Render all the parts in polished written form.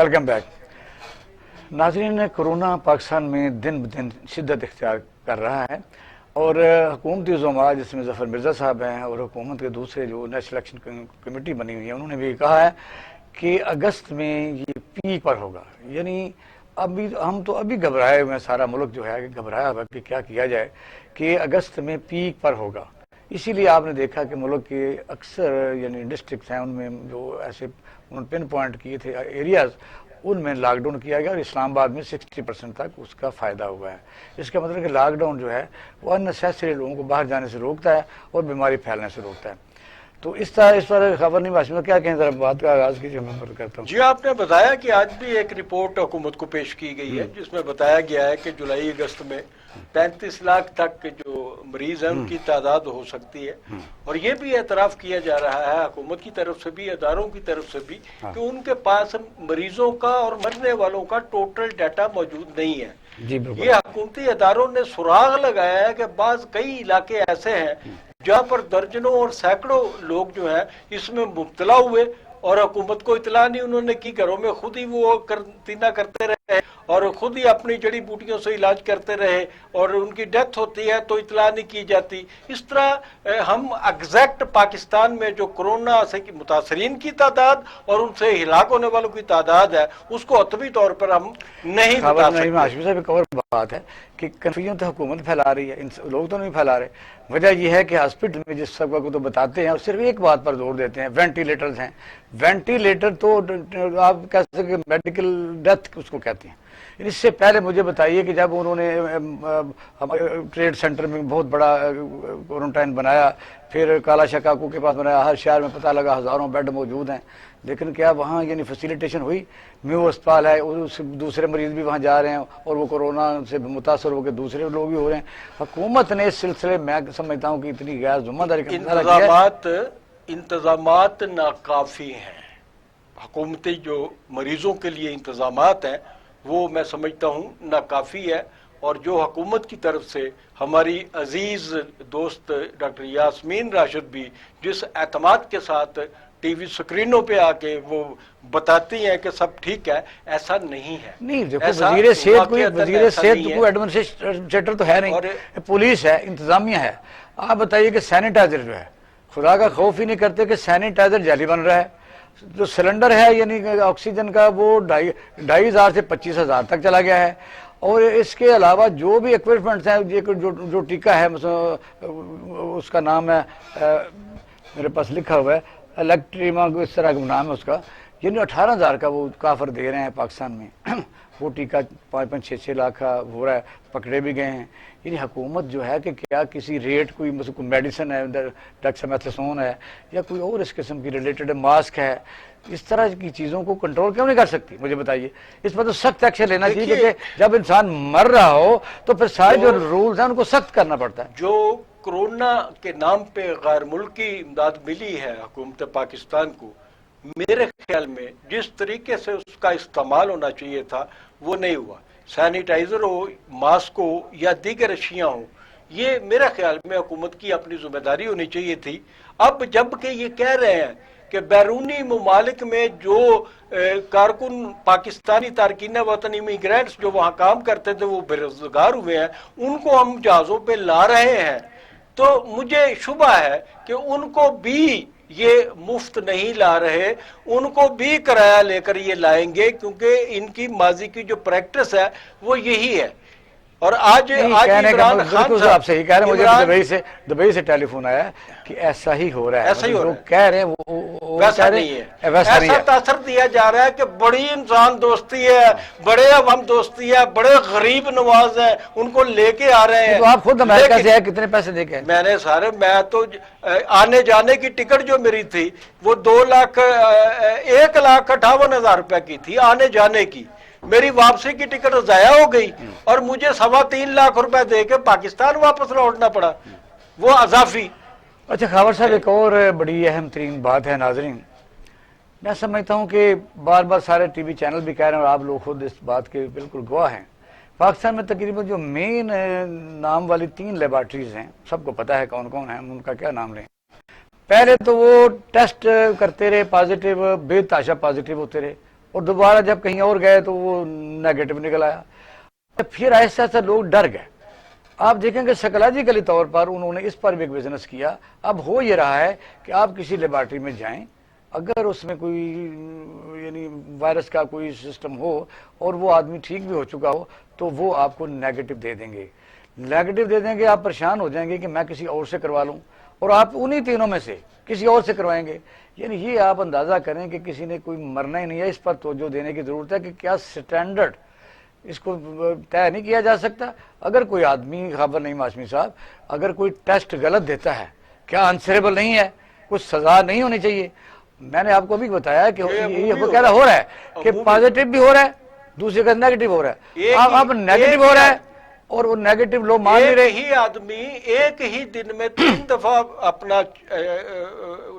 Welcome back ناظرین. Corona Pakistan میں دن بدن شدت اختیار کر رہا ہے اور حکومتی زعماء جس میں ظفر مرزا صاحب ہیں اور حکومت کے دوسرے جو نیشنل الیکشن کمیٹی بنی ہوئی ہے انہوں نے بھی کہا ہے کہ اگست میں یہ پیک پر ہوگا. یعنی ابھی ہم تو ابھی گھبرائے ہوئے ہیں, سارا ملک جو ہے کہ گھبرایا ہوا کہ کیا کیا جائے کہ اگست میں پیک پر ہوگا. اسی لیے آپ نے دیکھا کہ ملک کے اکثر یعنی ڈسٹرکٹس ہیں ان میں جو ایسے انہوں نے پن پوائنٹ کیے تھے ایریاز, ان میں لاک ڈاؤن کیا گیا اور اسلام آباد میں 60% تک اس کا فائدہ ہوا ہے. اس کا مطلب کہ لاک ڈاؤن جو ہے وہ ان نیسیسری لوگوں کو باہر جانے سے روکتا ہے اور بیماری پھیلنے سے روکتا ہے. تو اس طرح خبر نہیں باشندہ کیا کہیں, ذرا بات کا آغاز کیجیے, میں بات کرتا ہوں. جی, آپ نے بتایا کہ آج بھی ایک رپورٹ حکومت کو پیش کی گئی ہے جس میں بتایا گیا ہے کہ جولائی اگست میں 35 لاکھ تک جو مریض ہیں ان کی تعداد ہو سکتی ہے. اور یہ بھی اعتراف کیا جا رہا ہے حکومت کی طرف سے بھی, اداروں کی طرف سے بھی, کہ ان کے پاس مریضوں کا اور مرنے والوں کا ٹوٹل ڈیٹا موجود نہیں ہے. یہ حکومتی اداروں نے سراغ لگایا ہے کہ بعض کئی علاقے ایسے ہیں جہاں پر درجنوں اور سینکڑوں لوگ جو ہیں اس میں مبتلا ہوئے اور حکومت کو اطلاع نہیں انہوں نے کی. گھروں میں خود ہی وہ قرنطینہ کرتے رہے اور خود ہی اپنی جڑی بوٹیوں سے علاج کرتے رہے اور ان کی ڈیتھ ہوتی ہے تو اطلاع نہیں کی جاتی. اس طرح ہم ایگزیکٹ پاکستان میں جو کورونا سے متاثرین کی تعداد اور ان سے ہلاک ہونے والوں کی تعداد ہے اس کو حتمی طور پر ہم نہیں بتا سکتے. ہاشمی صاحب ایک اور بات ہے کہ کنفیوژن تو حکومت پھیلا رہی ہے, لوگ تو نہیں پھیلا رہے. وجہ یہ ہے کہ ہاسپٹل میں جس سب کو تو بتاتے ہیں اور صرف ایک بات پر زور دیتے ہیں, وینٹیلیٹرز ہیں. وینٹیلیٹر تو آپ کہہ سکتے میڈیکل ڈیتھ اس کو کہتے ہیں. اس سے پہلے مجھے بتائیے کہ جب انہوں نے ٹریڈ سینٹر میں بہت بڑا کوارنٹائن بنایا, پھر کالا شکاکو کے پاس بنایا, ہر شہر میں پتہ لگا ہزاروں بیڈ موجود ہیں, لیکن کیا وہاں یعنی فیسیلیٹیشن ہوئی؟ میو اسپتال ہے, دوسرے مریض بھی وہاں جا رہے ہیں اور وہ کورونا سے متاثر ہو کے دوسرے لوگ بھی ہو رہے ہیں. حکومت نے اس سلسلے میں سمجھتا ہوں کہ اتنی غیر ذمہ داری کا انتظامات ناکافی ہیں. حکومتی جو مریضوں کے لیے انتظامات ہیں وہ میں سمجھتا ہوں ناکافی ہے. اور جو حکومت کی طرف سے ہماری عزیز دوست ڈاکٹر یاسمین راشد بھی جس اعتماد کے ساتھ ٹی وی سکرینوں پہ آ کے وہ بتاتی ہیں کہ سب ٹھیک ہے, ایسا نہیں ہے. نہیں دیکھو, وزیر صحت کوئی ایڈمنسٹریٹر تو ہے نہیں, پولیس ہے, انتظامیہ ہے. آپ بتائیے کہ سینیٹائزر جو ہے, خدا کا خوف ہی نہیں کرتے کہ سینیٹائزر جعلی بن رہا ہے. جو سلنڈر ہے یعنی آکسیجن کا وہ 2,500 سے 25,000 تک چلا گیا ہے. اور اس کے علاوہ جو بھی ایکوپمنٹس ہیں, جو ٹیکہ ہے اس کا نام ہے میرے پاس لکھا ہوا ہے الیکٹریما, اس طرح کا نام ہے اس کا, یعنی 18,000 کا وہ کافر دے رہے ہیں پاکستان میں. وہ ٹیکہ 5-6 لاکھ کا ہو رہا ہے, پکڑے بھی گئے ہیں. یعنی حکومت جو ہے کہ کیا کسی ریٹ کوئی میڈیسن ہے, ڈیکسامیتھاسون ہے یا کوئی اور اس قسم کی ریلیٹڈ ماسک ہے, اس طرح کی چیزوں کو کنٹرول کیوں نہیں کر سکتی؟ مجھے بتائیے. اس پر تو سخت ایکشن لینا چاہیے کیونکہ جب انسان مر رہا ہو تو پھر سارے جو رولز ہیں ان کو سخت کرنا پڑتا ہے. جو کورونا کے نام پہ غیر ملکی امداد ملی ہے حکومت پاکستان کو, میرے خیال میں جس طریقے سے اس کا استعمال ہونا چاہیے تھا وہ نہیں ہوا. سینیٹائزر ہو, ماسک ہو یا دیگر اشیاء ہوں, یہ میرے خیال میں حکومت کی اپنی ذمہ داری ہونی چاہیے تھی. اب جب کہ یہ کہہ رہے ہیں کہ بیرونی ممالک میں جو کارکن پاکستانی تارکین وطن امیگرینٹس جو وہاں کام کرتے تھے وہ بے روزگار ہوئے ہیں, ان کو ہم جہازوں پہ لا رہے ہیں, تو مجھے شبہ ہے کہ ان کو بھی یہ مفت نہیں لا رہے, ان کو بھی کرایہ لے کر یہ لائیں گے کیونکہ ان کی ماضی کی جو پریکٹس ہے وہ یہی ہے. اور آج عمران خان صاحب سے ہی کہہ رہے ہیں, مجھے دبئی سے ٹیلی فون آیا کہ ایسا ہی ہو رہا ہے, ایسا ہی ہو رہا ہے, کہہ رہے ہیں وہ ویسا نہیں ہے. ایسا تاثر دیا جا رہا ہے کہ بڑی انسان دوستی ہے, بڑے عوام دوستی ہے, بڑے غریب نواز ہیں, ان کو لے کے آ رہے ہیں. تو آپ خود امریکہ سے کتنے پیسے دے کے؟ میں تو آنے جانے کی ٹکٹ جو میری تھی وہ 1,58,000 روپے کی تھی آنے جانے کی. میری واپسی کی ٹکٹ ضائع ہو گئی اور مجھے 3.25 لاکھ روپے دے کے پاکستان واپس لوٹنا پڑا, وہ اضافی. اچھا خاور صاحب, ایک اور بڑی اہم ترین بات ہے ناظرین, میں سمجھتا ہوں کہ بار بار سارے ٹی وی چینل بھی کہہ رہے ہیں اور آپ لوگ خود اس بات کے بالکل گواہ ہیں. پاکستان میں تقریباً جو مین نام والی 3 لیبارٹریز ہیں, سب کو پتہ ہے کون کون ہیں, ان کا کیا نام لیں. پہلے تو وہ ٹیسٹ کرتے رہے, پازیٹیو بے تحاشا پازیٹیو ہوتے رہے, اور دوبارہ جب کہیں اور گئے تو وہ نیگیٹو نکل آیا. پھر ایسا ایسا لوگ ڈر گئے. آپ دیکھیں کہ سائیکولوجیکلی طور پر انہوں نے اس پر بھی ایک بزنس کیا. اب ہو یہ رہا ہے کہ آپ کسی لیبارٹری میں جائیں, اگر اس میں کوئی یعنی وائرس کا کوئی سسٹم ہو اور وہ آدمی ٹھیک بھی ہو چکا ہو تو وہ آپ کو نیگیٹو دے دیں گے. نیگیٹو دے دیں گے, آپ پریشان ہو جائیں گے کہ میں کسی اور سے کروا لوں, اور آپ انہی تینوں میں سے کسی اور سے کروائیں گے. یعنی یہ آپ اندازہ کریں کہ کسی نے کوئی مرنا ہی نہیں ہے. اس پر توجہ دینے کی ضرورت ہے کہ کیا سٹینڈرڈ اس کو طے نہیں کیا جا سکتا. اگر کوئی آدمی, خبر نہیں ہاشمی صاحب, اگر کوئی ٹیسٹ غلط دیتا ہے, کیا آنسریبل نہیں ہے, کچھ سزا نہیں ہونی چاہیے؟ میں نے آپ کو بھی بتایا کہ یہ وہ کہہ رہا ہو رہا ہے کہ پازیٹیو بھی ہو رہا ہے, دوسرے کا نیگیٹو ہو رہا ہے. اب نیگیٹو ہو رہا ہے اور وہ نیگیٹو لوگ مان نہیں رہے. ایک ہی آدمی ایک ہی دن میں 3 دفعہ اپنا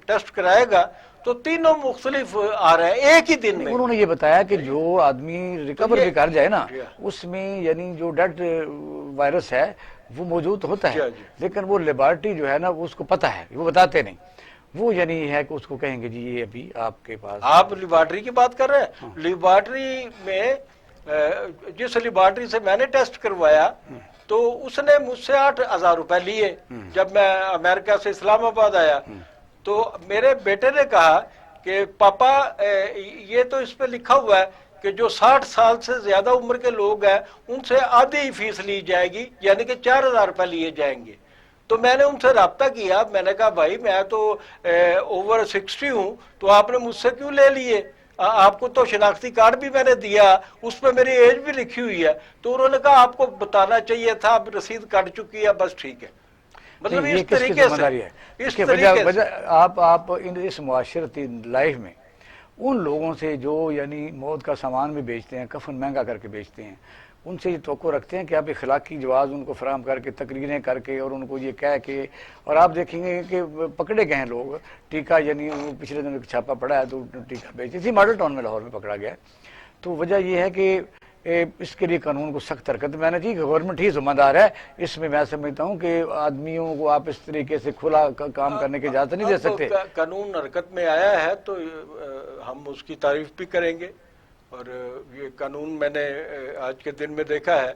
ٹیسٹ کرائے گا تو تینوں مختلف آ رہے ہیں ایک ہی دن میں. انہوں نے یہ بتایا کہ جو آدمی ریکور بھی کر جائے نا, اس میں یعنی جو ڈیڈ وائرس ہے وہ موجود ہوتا ہے, لیکن وہ لیبارٹری جو ہے نا اس کو پتہ ہے, وہ بتاتے نہیں. وہ یعنی ہے کہ اس کو کہیں گے جی یہ ابھی آپ کے پاس. آپ لیبارٹری کی بات کر رہے ہیں. لیبارٹری میں جس لیبارٹری سے میں نے ٹیسٹ کروایا تو اس نے مجھ سے 8,000 روپے لیے. جب میں امریکہ سے اسلام آباد آیا تو میرے بیٹے نے کہا کہ پاپا یہ تو اس پہ لکھا ہوا ہے کہ جو 60 سال سے زیادہ عمر کے لوگ ہیں ان سے آدھی ہی فیس لی جائے گی, یعنی کہ 4,000 روپے لیے جائیں گے. تو میں نے ان سے رابطہ کیا, میں نے کہا بھائی میں تو اوور 60 ہوں, تو آپ نے مجھ سے کیوں لے لیے؟ آپ کو تو شناختی کارڈ بھی میں نے دیا, اس پہ میری ایج بھی لکھی ہوئی ہے. تو انہوں نے کہا آپ کو بتانا چاہیے تھا, اب رسید کٹ چکی ہے, بس ٹھیک ہے. مطلب اس طریقے سے آپ اس معاشرتی لائف میں ان لوگوں سے جو یعنی موت کا سامان بھی بیچتے ہیں, کفن مہنگا کر کے بیچتے ہیں, ان سے یہ توقع رکھتے ہیں کہ آپ اخلاقی جواز ان کو فراہم کر کے, تقریریں کر کے, اور ان کو یہ کہہ کے, اور آپ دیکھیں گے کہ پکڑے گئے ہیں لوگ. ٹیکا یعنی پچھلے دن چھاپا پڑا ہے تو ٹیکا بیچی تھی, ماڈل ٹاؤن میں لاہور میں پکڑا گیا. تو وجہ یہ ہے کہ اس کے لیے قانون کو سخت حرکت. میں نے جی گورنمنٹ ہی ذمہ دار ہے اس میں. میں سمجھتا ہوں کہ آدمیوں کو آپ اس طریقے سے کھلا کام کرنے کی اجازت نہیں دے سکتے. قانون حرکت میں آیا ہے تو ہم اس کی تعریف بھی کریں گے. اور یہ قانون میں نے آج کے دن میں دیکھا ہے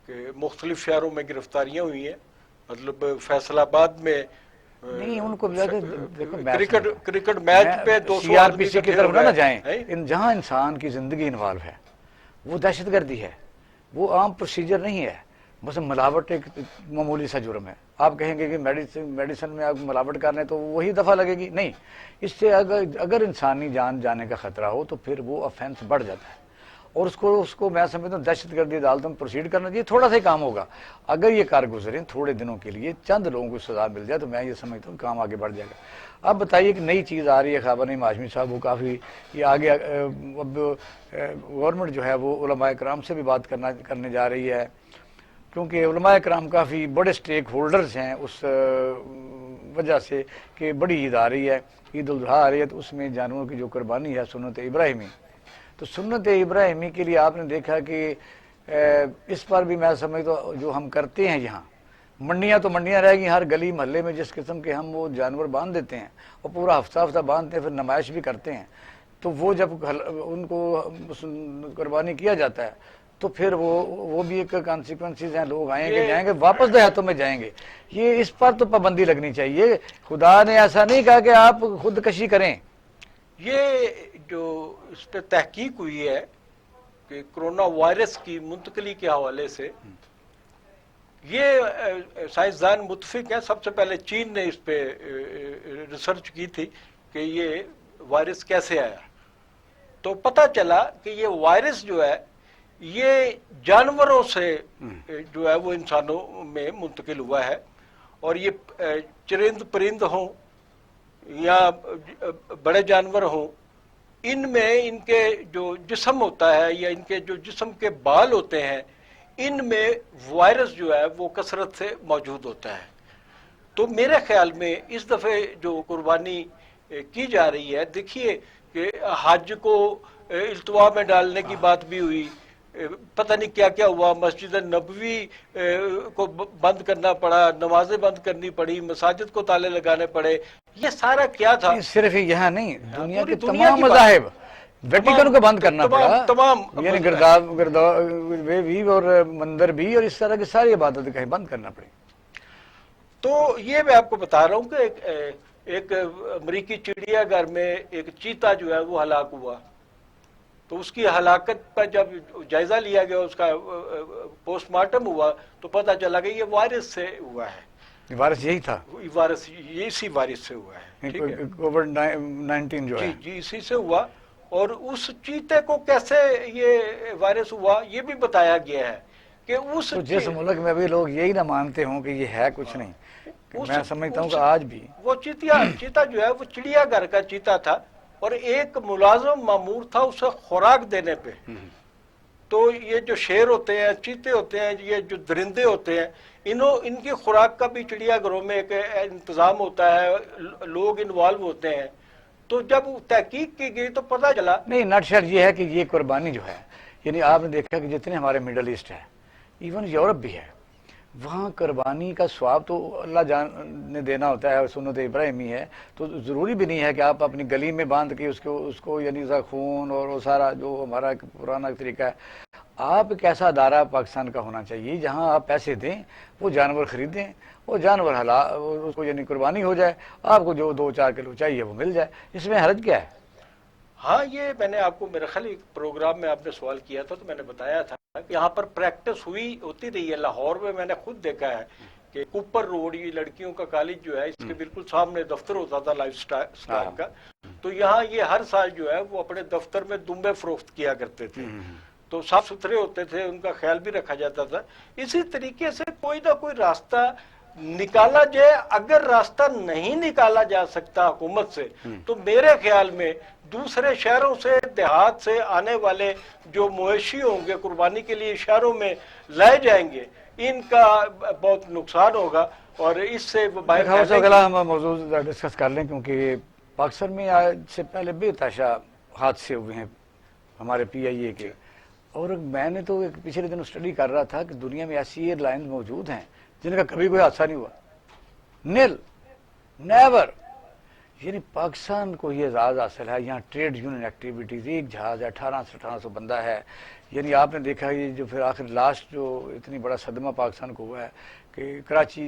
کہ مختلف شہروں میں گرفتاریاں ہوئی ہیں. مطلب فیصل آباد میں نہیں, ان کو کرکٹ میچ پہ 200 آدمی کی طرف نہ جائیں. جہاں انسان کی زندگی انوالو ہے وہ دہشت گردی ہے, وہ عام پروسیجر نہیں ہے. بس ملاوٹ ایک معمولی سا جرم ہے. آپ کہیں گے کہ میڈیسن میں آپ ملاوٹ کر رہے ہیں تو وہی دفعہ لگے گی, نہیں. اس سے اگر انسانی جان جانے کا خطرہ ہو تو پھر وہ افینس بڑھ جاتا ہے, اور اس کو میں سمجھتا ہوں دہشت گردی عدالتوں میں پروسیڈ کرنا چاہیے. تھوڑا سا ہی کام ہوگا, اگر یہ کار گزریں تھوڑے دنوں کے لیے, چند لوگوں کو سزا مل جائے تو میں یہ سمجھتا ہوں کام آگے بڑھ جائے گا. اب بتائیے کہ نئی چیز آ رہی ہے, خبر نہیں ہاشمی صاحب, وہ کافی یہ آگے اب گورنمنٹ جو ہے وہ علماء کرام سے بھی بات کرنے جا رہی ہے, کیونکہ علماء کرام کافی بڑے سٹیک ہولڈرز ہیں اس وجہ سے کہ بڑی عید آ رہی ہے, عید الاضحیٰ آ رہی ہے. تو اس میں جانوروں کی جو قربانی ہے سنت ابراہیمی, تو سنت ابراہیمی کے لیے آپ نے دیکھا کہ اس پر بھی میں سمجھتا ہوں جو ہم کرتے ہیں یہاں, منڈیاں تو منڈیاں رہ گئی, ہر گلی محلے میں جس قسم کے ہم وہ جانور باندھ دیتے ہیں اور پورا ہفتہ باندھتے ہیں, پھر نمائش بھی کرتے ہیں. تو وہ جب ان کو قربانی کیا جاتا ہے تو پھر وہ بھی ایک کانسیکوینسز ہیں, لوگ آئیں گے جائیں گے, واپس دیہاتوں میں جائیں گے. یہ اس پر تو پابندی لگنی چاہیے. خدا نے ایسا نہیں کہا کہ آپ خودکشی کریں. یہ جو اس پہ تحقیق ہوئی ہے کہ کرونا وائرس کی منتقلی کے حوالے سے, یہ سائنسدان متفق ہیں. سب سے پہلے چین نے اس پہ ریسرچ کی تھی کہ یہ وائرس کیسے آیا. تو پتہ چلا کہ یہ وائرس جو ہے یہ جانوروں سے جو ہے وہ انسانوں میں منتقل ہوا ہے. اور یہ چرند پرند ہوں یا بڑے جانور ہوں, ان میں ان کے جو جسم ہوتا ہے یا ان کے جو جسم کے بال ہوتے ہیں, ان میں وائرس جو ہے وہ کثرت سے موجود ہوتا ہے. تو میرے خیال میں اس دفعہ جو قربانی کی جا رہی ہے, دیکھیے کہ حج کو التوا میں ڈالنے کی بات بھی ہوئی, پتہ نہیں کیا کیا ہوا, مسجد نبوی کو بند کرنا پڑا, نمازیں بند کرنی پڑی, مساجد کو تالے لگانے پڑے. یہ سارا کیا تھا؟ صرف یہاں نہیں, دنیا کے تمام مذاہب ویٹیکن کو بند کرنا پڑا، تمام یعنی گرداب بھی اور مندر بھی اور اس طرح کی ساری عبادت کہیں بند کرنا پڑی۔ تو یہ میں آپ کو بتا رہا ہوں کہ ایک امریکی چڑیا گھر میں ایک چیتا جو ہے وہ ہلاک ہوا، تو اس کی ہلاکت پر جب جائزہ لیا گیا، اس کا پوسٹ مارٹم ہوا، تو پتہ چلا کہ یہ وائرس سے ہوا ہے، وائرس یہی تھا، وائرس اسی وائرس سے ہوا ہے، کووڈ-19 جو ہے، جی اسی سے ہوا۔ اور اس چیتے کو کیسے یہ وائرس ہوا یہ بھی بتایا گیا ہے کہ اس تو جس ملک میں بھی لوگ یہی نہ مانتے ہوں کہ یہ ہے کچھ نہیں، میں سمجھتا ہوں کہ آج بھی وہ چیتا جو ہے وہ چڑیا گھر کا چیتا تھا، اور ایک ملازم مامور تھا اسے خوراک دینے پہ۔ تو یہ جو شیر ہوتے ہیں، چیتے ہوتے ہیں، یہ جو درندے ہوتے ہیں، ان کی خوراک کا بھی چڑیا گھروں میں ایک انتظام ہوتا ہے، لوگ انوالو ہوتے ہیں۔ تو جب تحقیق کی گئی تو پتہ چلا نہیں، نٹ شٹ یہ ہے کہ یہ قربانی جو ہے، یعنی آپ نے دیکھا کہ جتنے ہمارے مڈل ایسٹ ہے، ایون یورپ بھی ہے، وہاں قربانی کا ثواب تو اللہ جان نے دینا ہوتا ہے، سنت ابراہیمی ہے، تو ضروری بھی نہیں ہے کہ آپ اپنی گلی میں باندھ کے اس کو یعنی خون اور وہ سارا جو ہمارا ایک پرانا طریقہ ہے، آپ ایک ایسا ادارہ پاکستان کا ہونا چاہیے جہاں آپ پیسے دیں، وہ جانور خریدیں، وہ جانور اس کو یعنی قربانی ہو جائے، آپ کو جو 2-4 کلو چاہیے وہ مل جائے، اس میں حرج کیا ہے؟ ہاں، یہ میں نے آپ کو میرے خیال ایک پروگرام میں آپ نے سوال کیا تھا تو میں نے بتایا تھا کہ یہاں پر پریکٹس ہوتی رہی ہے۔ لاہور میں نے خود دیکھا ہے کہ کوپر روڈ، یہ لڑکیوں کا کالج جو ہے، اس کے بالکل سامنے دفتر ہوتا تھا لائف سٹائل کا، تو یہاں یہ ہر سال جو ہے وہ اپنے دفتر میں دمبے فروخت کیا کرتے تھے، تو صاف ستھرے ہوتے تھے، ان کا خیال بھی رکھا جاتا تھا۔ اسی طریقے سے کوئی نہ کوئی راستہ نکالا جائے۔ اگر راستہ نہیں نکالا جا سکتا حکومت سے، تو میرے خیال میں دوسرے شہروں سے، دیہات سے آنے والے جو مویشی ہوں گے قربانی کے لیے شہروں میں لائے جائیں گے، ان کا بہت نقصان ہوگا، اور اس سے ہم موضوع ڈسکس کر لیں، کیونکہ پاکستان میں آج سے پہلے بے تحاشا حادثے ہوئے ہیں ہمارے پی آئی اے کے، اور میں نے تو پچھلے دن اسٹڈی کر رہا تھا کہ دنیا میں ایسی ایئر لائنز موجود ہیں جن کا کبھی کوئی حادثہ نہیں ہوا، نیور، یعنی پاکستان کو یہ اعزاز حاصل ہے۔ یہاں ٹریڈ یونین ایکٹیویٹیز، ایک جہاز ہے، 1800 بندہ ہے، یعنی آپ نے دیکھا یہ جو پھر آخر لاسٹ جو اتنی بڑا صدمہ پاکستان کو ہوا ہے کہ کراچی